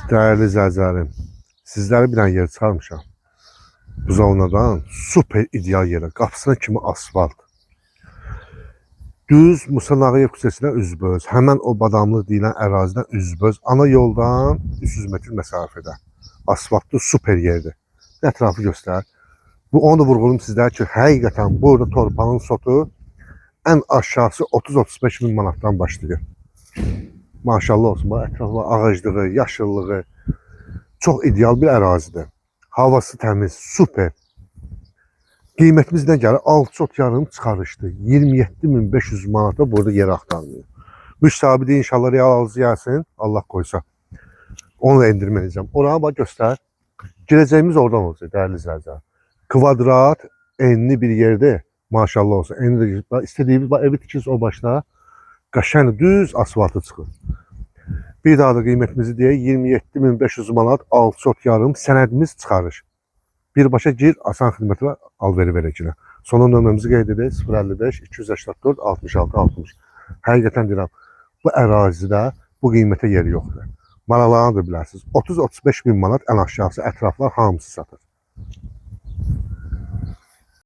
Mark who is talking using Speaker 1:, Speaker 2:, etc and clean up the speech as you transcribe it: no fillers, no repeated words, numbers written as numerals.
Speaker 1: Değerli izləyicilərim, sizlərə bir dənə yer çıxarmışam. Buzovnadan super ideal yerə, qapısına kimi asfalt. Düz Musa Nağıyev küçəsinə üzböz, həmən o badamlı deyilən ərazidən üzböz, ana yoldan 300 metr məsafədə. Asfaltlı super yerdir. Ətrafı göstər. Onu da vurğulum sizlərə ki, həqiqətən burada torpağın sotu ən aşağısı 30-35 min manatdan başlayır. Maşallah olsun, ətrafı ağaclığı, yaşıllığı çox ideal bir ərazidir. Havası təmiz, super. Qiymətimiz nə gəlir? 6 sot yarım çıxarışdı. 27.500 manata burada yer axtarılıyor. Müsabidə inşallah real alıcı gəlsin, Allah qoysa. Onu da endirmə edəcəm. Oraya bax göstər. Girəcəyimiz oradan olacaq, dəyərli izləyicilər. Kvadrat, enli bir yerdə, maşallah olsun. Enli də istədiyimiz evi tikiriz o başda. Qəşəng düz asfaltı çıxır. Bir daha da qiymətimizi deyək, 27.500 manat, 6 sot yarım, sənədimiz çıxarış. Birbaşa gir, asan xidməti və al-veri verəcəklər. Son nömrəmizi qeyd edək, 055 284 66 60. Həqiqətən deyirəm, bu ərazidə bu qiymətə yeri yoxdur. Maraqlarını da bilərsiniz. 30-35 min manat ən aşağısı ətraflar hamısı satır.